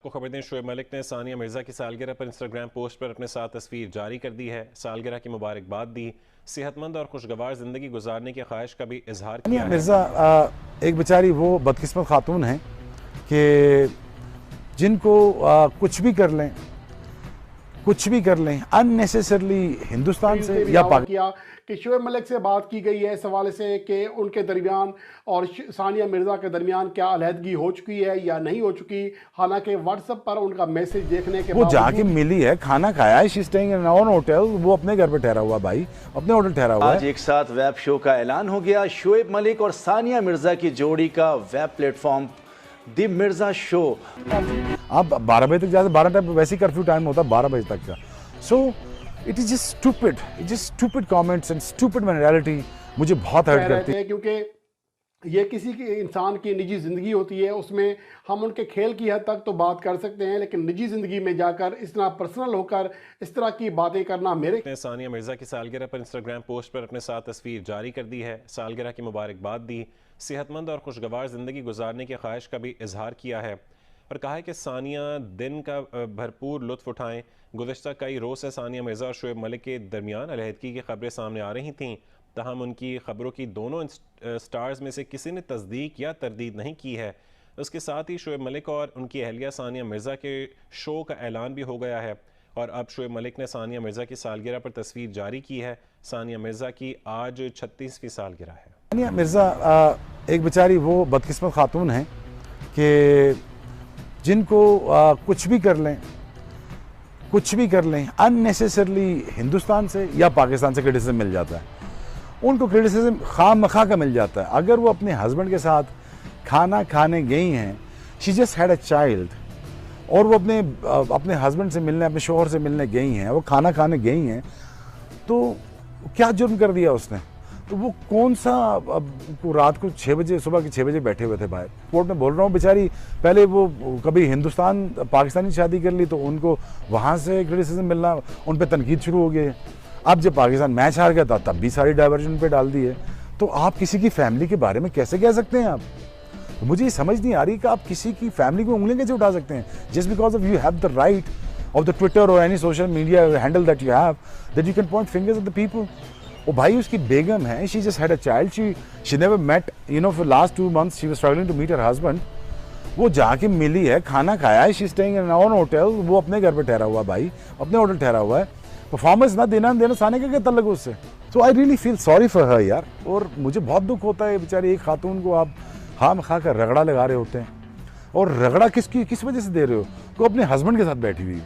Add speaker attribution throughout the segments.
Speaker 1: को खबर दें, शोएब मलिक ने सानिया मिर्ज़ा की सालगिरह पर इंस्टाग्राम पोस्ट पर अपने साथ तस्वीर जारी कर दी है। सालगिरह की मुबारकबाद दी, सेहतमंद और खुशगवार ज़िंदगी गुजारने की ख्वाहिश का भी इजहार किया है।
Speaker 2: मिर्ज़ा एक बेचारी वो बदकिस्मत खातून हैं कि जिनको कुछ भी कर लें अननेसेसरली हिंदुस्तान से या
Speaker 3: किया कि शोएब मलिक से बात की गई है इस हवाले से कि उनके दरमियान और सानिया मिर्ज़ा के दरमियान क्या अलहदगी हो चुकी है या नहीं हो चुकी। हालांकि व्हाट्सएप पर उनका मैसेज देखने के
Speaker 2: वो जाके मिली है, खाना खाया है, she staying in on hotel, वो अपने घर पे ठहरा हुआ, भाई अपने होटल ठहरा हुआ है।
Speaker 4: आज एक साथ वेब शो का ऐलान हो गया। शोएब मलिक और सानिया मिर्ज़ा की जोड़ी का वेब प्लेटफॉर्म दी मिर्ज़ा शो।
Speaker 2: आप 12 बजे तक जाते, 12 टाइम वैसे ही कर्फ्यू टाइम होता है 12 बजे तक का। So it is just stupid comments and stupid mentality मुझे बहुत हर्ट करती है,
Speaker 3: क्योंकि ये किसी के इंसान की निजी ज़िंदगी होती है, उसमें हम उनके खेल की हद तक तो बात कर सकते हैं, लेकिन निजी ज़िंदगी में जाकर इस तरह पर्सनल होकर इस तरह की बातें करना मेरे
Speaker 1: सानिया मिर्ज़ा की सालगिरह पर इंस्टाग्राम पोस्ट पर अपने साथ तस्वीर जारी कर दी है। सालगिरह की मुबारकबाद दी, सेहतमंद और खुशगवार ज़िंदगी गुजारने की ख्वाहिश का भी इजहार किया है और कहा है कि सानिया दिन का भरपूर लुत्फ़ उठाएं। गुज़श्ता कई रोज़ से सानिया मिर्ज़ा और शोएब मलिक के दरमियान अलहदगी की खबरें सामने आ रही थीं, तहम उनकी खबरों की दोनों स्टार्स में से किसी ने तस्दीक या तरदीद नहीं की है। उसके साथ ही शोएब मलिक और उनकी अहलिया सानिया मिर्ज़ा के शो का ऐलान भी हो गया है और अब शोएब मलिक ने सानिया मिर्ज़ा की सालगिरह पर तस्वीर जारी की है। सानिया मिर्ज़ा की आज 36वीं सालगिरह है।
Speaker 2: सानिया मिर्ज़ा एक बेचारी वो बदकिस्मत खातून हैं कि जिनको कुछ भी कर लें अननेसेसरली हिंदुस्तान से या पाकिस्तान से क्रिटिसिज्म मिल जाता है। उनको क्रिटिसिज्म खामखा का मिल जाता है। अगर वो अपने हस्बैंड के साथ खाना खाने गई हैं, she just had a child, और वो अपने हस्बैंड से मिलने, अपने शोहर से मिलने गई हैं, वो खाना खाने गई हैं, तो क्या जुर्म कर दिया उसने? तो वो कौन सा रात को 6 बजे, सुबह के 6 बजे बैठे हुए थे बाहर कोर्ट में। बोल रहा हूँ बेचारी, पहले वो कभी हिंदुस्तान पाकिस्तानी शादी कर ली तो उनको वहाँ से क्रिटिसिज्म मिलना, उन पर तनकीद शुरू हो गई है। अब जब पाकिस्तान मैच हार गया था तब भी सारी डाइवर्जन पे डाल दी है। तो आप किसी की फैमिली के बारे में कैसे कह सकते हैं आप? तो मुझे ये समझ नहीं आ रही कि आप किसी की फैमिली को उंगलियां कैसे उठा सकते हैं just because of you have the right of the Twitter और any social media handle that you have, that you can point fingers at the people. वो भाई उसकी बेगम है, she just had a child, she never met, you know, for last 2 months she was struggling to meet her husband. वो जाके मिली है, खाना खाया है, she staying in on hotel, वो अपने घर पे ठहरा हुआ, भाई अपने होटल ठहरा हुआ है। परफॉर्मेंस ना देना साने का क्या तल्लुक उससे? So I really feel sorry for her यार। और मुझे बहुत दुख होता है बेचारी एक खातून को आप खाम खा कर रगड़ा लगा रहे होते हैं। और रगड़ा किस वजह से दे रहे हो? तो अपने हस्बैंड के साथ बैठी हुई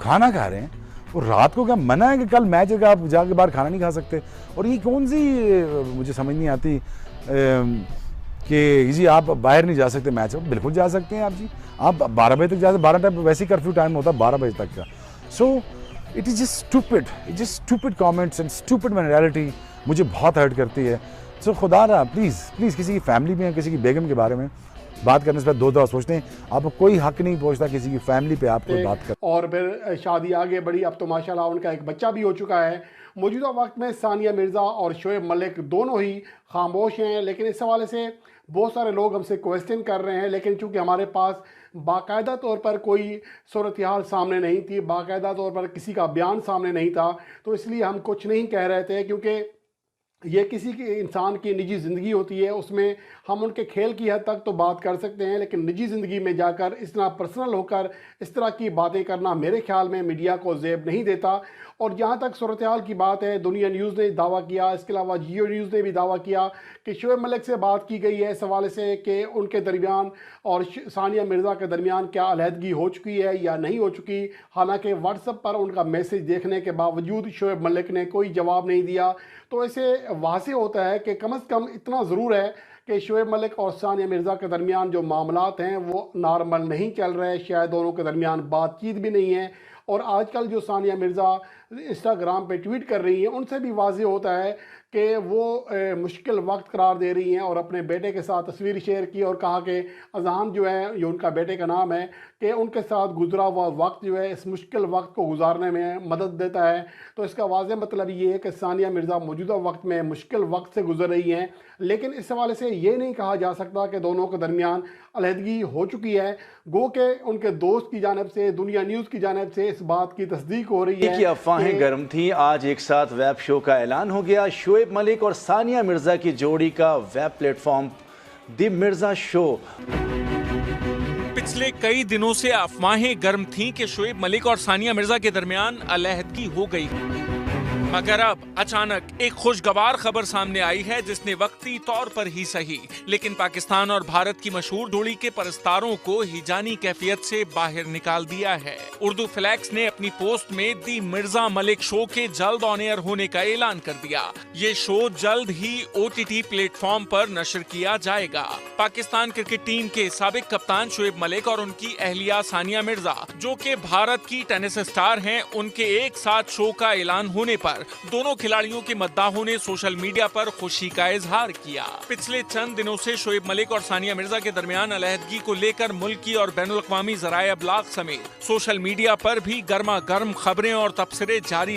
Speaker 2: खाना खा रहे हैं, और रात को क्या मना है कि कल मैच है कि आप जाके बाहर खाना नहीं खा सकते? और ये कौन सी मुझे समझ नहीं आती कि जी आप बाहर नहीं जा सकते मैच में। बिल्कुल जा सकते हैं आप जी, आप 12 बजे तक जाते, 12 टाइम वैसे ही कर्फ्यू टाइम होता है 12 बजे तक का। So it is just stupid comments and stupid mentality मुझे बहुत हर्ट करती है। सो खुदा रहा प्लीज़ किसी की फैमिली में, किसी की बेगम के बारे में बात करने से पहले 2 दफ़ा सोचते हैं। आपको कोई हक नहीं पहुंचता किसी की फैमिली पे आप कोई बात कर।
Speaker 3: और फिर शादी आगे बढ़ी, अब तो माशाल्लाह उनका एक बच्चा भी हो चुका है। मौजूदा वक्त में सानिया मिर्ज़ा और शोएब मलिक दोनों ही खामोश हैं, लेकिन इस हवाले से बहुत सारे लोग हमसे क्वेश्चन कर रहे हैं, लेकिन चूंकि हमारे पास बाकायदा तौर पर कोई सूरत हाल सामने नहीं थी, बाकायदा तौर पर किसी का बयान सामने नहीं था, तो इसलिए हम कुछ नहीं कह रहे थे, क्योंकि ये किसी के इंसान की निजी ज़िंदगी होती है, उसमें हम उनके खेल की हद तक तो बात कर सकते हैं, लेकिन निजी ज़िंदगी में जाकर इस तरह पर्सनल होकर इस तरह की बातें करना मेरे ख्याल में मीडिया को ज़ेब नहीं देता। और जहाँ तक सूरत हाल की बात है, दुनिया न्यूज़ ने दावा किया, इसके अलावा जियो न्यूज़ ने भी दावा किया कि शोएब मलिक से बात की गई है इस हवाले से कि उनके दरमियान और सानिया मिर्ज़ा के दरमियान क्या अलहदगी हो चुकी है या नहीं हो चुकी। हालांकि व्हाट्सएप पर उनका मैसेज देखने के बावजूद शोएब मलिक ने कोई जवाब नहीं दिया। तो ऐसे वाज़ेह होता है कि कम से कम इतना ज़रूर है कि शोएब मलिक और सानिया मिर्ज़ा के दरमियान जो मामलात हैं वो नॉर्मल नहीं चल रहे, शायद दोनों के दरमियान बातचीत भी नहीं है। और आजकल जो सानिया मिर्ज़ा इंस्टाग्राम पे ट्वीट कर रही हैं, उनसे भी वाज़ेह होता है कि वो मुश्किल वक्त करार दे रही हैं और अपने बेटे के साथ तस्वीर शेयर की और कहा कि अज़ान जो है, ये उनका बेटे का नाम है, कि उनके साथ गुजरा हुआ वक्त जो है इस मुश्किल वक्त को गुजारने में मदद देता है। तो इसका वाज़ेह मतलब ये है कि सानिया मिर्ज़ा मौजूदा वक्त में मुश्किल वक्त से गुजर रही हैं, लेकिन इस हवाले से ये नहीं कहा जा सकता कि दोनों के दरमियान अलहदगी हो चुकी है। गो के उनके दोस्त की जानिब से, दुनिया न्यूज़ की जानिब से इस बात की तस्दीक हो रही है
Speaker 4: कि अफवाहें गर्म थी। आज एक साथ वेब शो का ऐलान हो गया। शोएब मलिक और सानिया मिर्जा की जोड़ी का web platform the Mirza show.
Speaker 5: पिछले कई दिनों से अफवाहें गर्म थीं कि शोएब मलिक और सानिया मिर्जा के दरमियान अलहदगी हो गई, मगर अब अचानक एक खुशगवार खबर सामने आई है जिसने वक्ती तौर पर ही सही लेकिन पाकिस्तान और भारत की मशहूर जोड़ी के परस्तारों को हिजानी कैफियत से बाहर निकाल दिया है। उर्दू फ्लैक्स ने अपनी पोस्ट में दी मिर्जा मलिक शो के जल्द ऑन एयर होने का ऐलान कर दिया। ये शो जल्द ही OTT प्लेटफॉर्म पर नशर किया जाएगा। पाकिस्तान क्रिकेट टीम के साबिक कप्तान शोएब मलिक और उनकी अहलिया सानिया मिर्जा, जो कि भारत की टेनिस स्टार हैं, उनके एक साथ शो का ऐलान होने पर दोनों खिलाड़ियों के मद्दाहों ने सोशल मीडिया पर खुशी का इजहार किया। पिछले चंद दिनों से शोएब मलिक और सानिया मिर्जा के दरमियान अलहदगी को लेकर मुल्की और बैनुल अक़वामी ज़राए अबलाग समेत सोशल मीडिया पर भी गर्मा गर्म खबरें और तबसरे जारी